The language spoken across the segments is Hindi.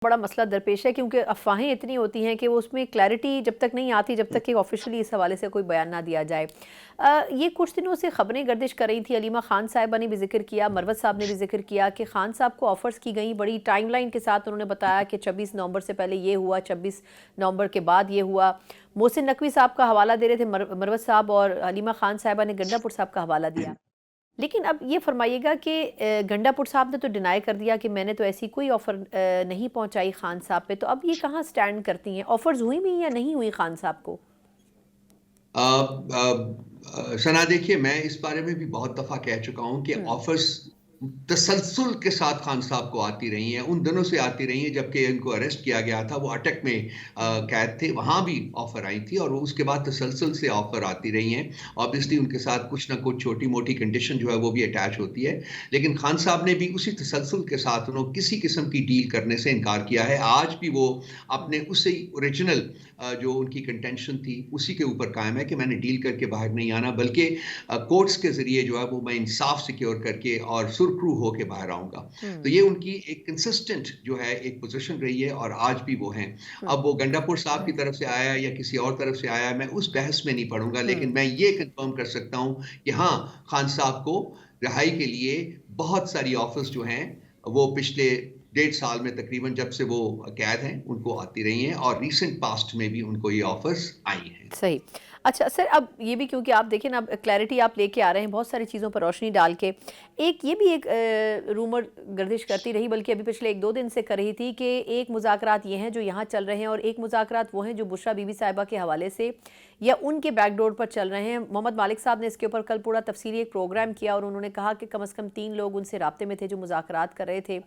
बड़ा मसला दरपेश है क्योंकि अफवाहें इतनी होती हैं कि वो उसमें क्लैरिटी जब तक नहीं आती, जब तक कि ऑफिशियली इस हवाले से कोई बयान ना दिया जाए। ये कुछ दिनों से खबरें गर्दिश कर रही थी, अलीमा खान साहिबा ने भी जिक्र किया, मरवत साहब ने भी जिक्र किया कि खान साहब को ऑफर्स की गई, बड़ी टाइमलाइन के साथ उन्होंने बताया कि 26 नवंबर से पहले ये हुआ, 26 नवंबर के बाद ये हुआ। मोहसिन नकवी साहब का हवाला दे रहे थे मरवत साहब, और अलीमा खान साहिबा ने गंडापुर साहब का हवाला दिया। लेकिन अब ये फरमाइएगा कि गंडापुर साहब ने तो डिनाई कर दिया कि मैंने तो ऐसी कोई ऑफ़र नहीं पहुंचाई खान साहब पे, तो अब ये कहाँ स्टैंड करती हैं? ऑफ़र्स हुई भी या नहीं हुई खान साहब को? सना देखिए, मैं इस बारे में भी बहुत दफा कह चुका हूं कि हम्म। ऑफर्स तसलसल के साथ खान साहब को आती रही हैं, उन दिनों से आती रही हैं जबकि इनको अरेस्ट किया गया था, वो अटक में कैद थे, वहां भी ऑफर आई थी और उसके बाद तसलसल से ऑफर आती रही हैं। ऑब्वियसली उनके साथ कुछ ना कुछ छोटी मोटी कंडीशन जो है वो भी अटैच होती है, लेकिन खान साहब ने भी उसी तसलसल के साथ उन्होंने किसी किस्म की डील करने से इनकार किया है। आज भी वो अपने उसी ओरिजिनल जो उनकी कंटेंशन थी उसी के ऊपर कायम है कि मैंने डील करके बाहर नहीं आना, बल्कि कोर्ट्स के जरिए जो है वो मैं इंसाफ सिक्योर करके और सुरखरू होके बाहर आऊंगा। तो हम्म। ये उनकी एक कंसिस्टेंट जो है एक पोजीशन रही है और आज भी वो हैं। हम्म। अब वो गंडापुर साहब की तरफ से आया या किसी और तरफ से आया, मैं उस बहस में नहीं पढ़ूंगा, लेकिन हम्म। मैं ये कंफर्म कर सकता हूं कि हाँ, खान साहब को रिहाई के लिए बहुत सारी ऑफर्स जो हैं वो पिछले 1.5 साल में तकरीबन जब से वो कैद हैं उनको आती रही हैं और रीसेंट पास्ट में भी उनको ये ऑफर्स आई हैं। सही। अच्छा सर, अब ये भी क्योंकि आप देखिए ना, अब क्लैरिटी आप लेके आ रहे हैं बहुत सारी चीज़ों पर रोशनी डाल के। एक ये भी एक रूमर गर्दिश करती रही, बल्कि अभी पिछले 1-2 दिन से कर रही थी कि एक मुज़ाकरात ये हैं जो यहाँ चल रहे हैं और एक मुज़ाकरात वो हैं जो बुशरा बीबी साहिबा के हवाले से या उनके बैकडोर पर चल रहे हैं। मोहम्मद मालिक साहब ने इसके ऊपर कल पूरा तफसीली एक प्रोग्राम किया और उन्होंने कहा कि कम से कम 3 लोग उनसे राब्ते में थे जो मुज़ाकरात कर रहे थे।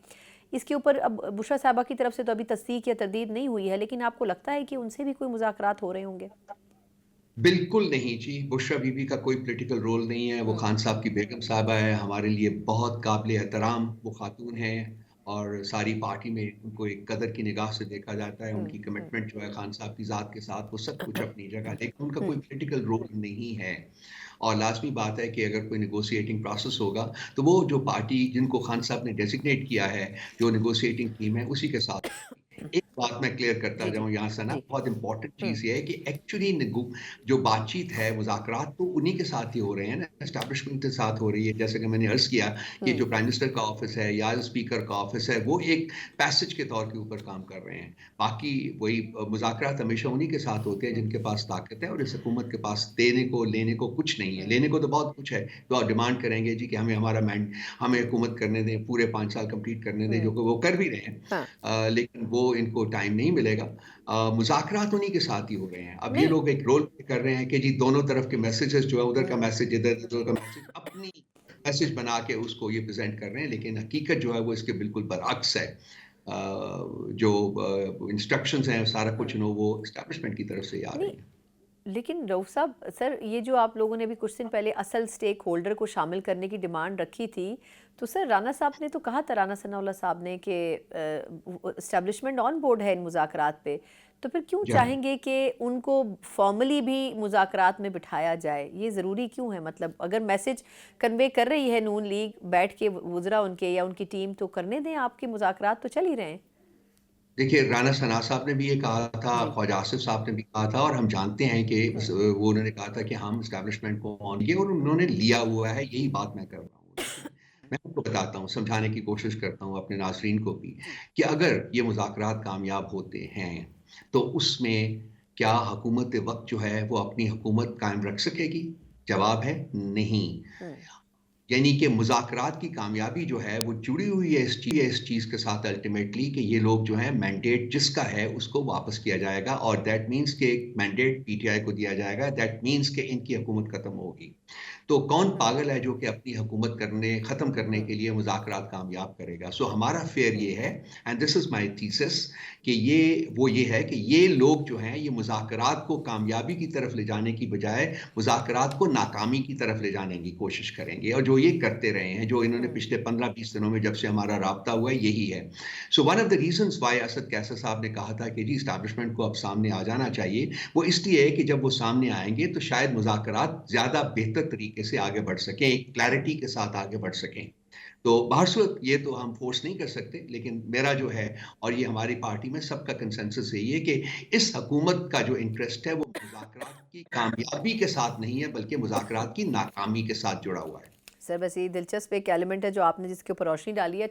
इसके ऊपर अब बुशरा साहिबा की तरफ से तो अभी तस्दीक या तरदीद नहीं हुई है, लेकिन आपको लगता है कि उनसे भी कोई मुज़ाकरात हो रहे होंगे? बिल्कुल नहीं जी, बुशरा बीबी का कोई पॉलिटिकल रोल नहीं है, वो हुँ। खान साहब की बेगम साहिबा है, हमारे लिए बहुत काबिल एहतराम वो खातून हैं और सारी पार्टी में उनको एक कदर की निगाह से देखा जाता है, हुँ। उनकी हुँ। कमिटमेंट जो है खान साहब की ज़ात के साथ वो सब कुछ अपनी जगह, लेकिन उनका हुँ। कोई पॉलिटिकल रोल नहीं है। और लाज़मी बात है कि अगर कोई नेगोशिएटिंग प्रोसेस होगा, तो वो जो पार्टी जिनको खान साहब ने डेज़िग्नेट किया है, जो नेगोशिएटिंग टीम है, उसी के साथ एक बात मैं क्लियर करता जी, जी। जाऊँ यहाँ से ना, जी। बहुत इम्पोर्टेंट हुँ। चीज़ ये है कि एक्चुअली जो बातचीत है, मुज़ाकरात तो उन्हीं के साथ ही हो रहे हैं ना, एस्टेब्लिशमेंट के साथ हो रही है। जैसे कि मैंने अर्ज़ किया कि हुँ। जो प्राइम मिनिस्टर का ऑफ़िस है या स्पीकर का ऑफ़िस है, वो एक पैसेज के तौर के ऊपर काम कर रहे हैं। बाकी वही मुज़ाकरात हमेशा उन्हीं के साथ होते हैं हुँ। जिनके पास ताकत है और इस हुकूमत के पास देने को, लेने को कुछ नहीं है। हुँ। लेने को तो बहुत कुछ है, तो आप डिमांड करेंगे जी कि हमें हुकूमत करने दें, पूरे 5 साल कंप्लीट करने दें, जो हुँ। कि वो कर भी रहे हैं। हाँ। लेकिन वो इनको टाइम नहीं मिलेगा। मुज़ाकरात उन्हीं के साथ ही हो रहे हैं। अब ये नहीं। लोग एक रोल प्ले कर रहे हैं कि जी दोनों तरफ के मैसेजेस जो है, उधर का हुँ। मैसेज इधर, इधर का मैसेज, अपनी मैसेज बना के उसको ये प्रेज़ेंट कर रहे हैं, लेकिन हकीकत जो है वो इसके बिल्कुल बरअक्स है। जो इंस्ट्रक्शंस हैं, सारा हुँ। कुछ नो वो एस्टेब्लिशमेंट की तरफ से ही आ रही नहीं, हैं। लेकिन रऊफ़ साहब, सर ये जो आप लोगों ने अभी कुछ दिन पहले असल स्टेक होल्डर को शामिल करने की डिमांड रखी थी, तो सर राना साहब ने तो कहा था, राना सनाउल्लाह साहब ने, कि एस्टेब्लिशमेंट ऑन बोर्ड है इन मुज़ाकरात पे, तो फिर क्यों जी हाँ। चाहेंगे कि उनको फॉर्मली भी मुज़ाकरात में बिठाया जाए? ये ज़रूरी क्यों है? मतलब अगर मैसेज कन्वे कर रही है नून लीग बैठ के वुज़रा उनके या उनकी टीम, तो करने दें, आपके मुज़ाकरात तो चल ही रहे हैं। देखिए, राना सना साहब ने भी ये कहा था, जी। ख्वाजा आसिफ साहब ने भी कहा था और हम जानते हैं कि हुँ। वो उन्होंने कहा था कि हम एस्टेब्लिशमेंट को ऑन किए और उन्होंने लिया हुआ है, यही बात मैं कर रहा हूँ। लेकिन मैं आपको बताता हूँ, समझाने की कोशिश करता हूँ अपने नाज़रीन को भी, जी। कि अगर ये मुज़ाकरात कामयाब होते हैं, तो उसमें क्या हुकूमत वक़्त जो है, वो अपनी हुकूमत कायम रख सकेगी? जवाब है नहीं। हुँ। यानी कि मुज़ाकरात की कामयाबी जो है वो जुड़ी हुई है इस चीज़ के साथ अल्टीमेटली कि ये लोग जो हैं मैंडेट जिसका है उसको वापस किया जाएगा और दैट मीन्स कि मैंडेट पीटीआई को दिया जाएगा, दैट मीन्स कि इनकी हुकूमत खत्म होगी। तो कौन हुँ। पागल है जो कि अपनी हुकूमत ख़त्म करने हुँ। के लिए मुज़ाकरात कामयाब करेगा? सो हमारा फ़ेयर हुँ। ये है and this is my thesis कि ये है कि ये लोग जो हैं ये मुज़ाकरात को कामयाबी की तरफ ले जाने की बजाय मुज़ाकरात को नाकामी की तरफ ले जाने की कोशिश करेंगे और जो ये करते रहे हैं, जो इन्होंने हुँ। पिछले 15-20 दिनों में जब से हमारा राब्ता हुआ है, यही है। So one of the reasons why Asad Qaiser साहब ने कहा था कि जी एस्टेब्लिशमेंट को अब सामने आ जाना चाहिए, वो इसलिए है कि जब वो सामने आएँगे तो शायद मुज़ाकरात ज़्यादा बेहतर तरीके से आगे बढ़ सकें, एक क्लैरिटी के साथ आगे बढ़ सकें। तो बाहर ये तो हम फ़ोर्स नहीं कर सकते, लेकिन मेरा जो है और ये हमारी पार्टी में सबका कंसेंसस यही है कि इस हुकूमत का जो इंटरेस्ट है वो मुज़ाकरात की कामयाबी के साथ नहीं है, बल्कि मुज़ाकरात की नाकामी के साथ जुड़ा हुआ है। सर बस ये दिलचस्प एक एलिमेंट है जो आपने जिसके ऊपर रोशनी डाली है।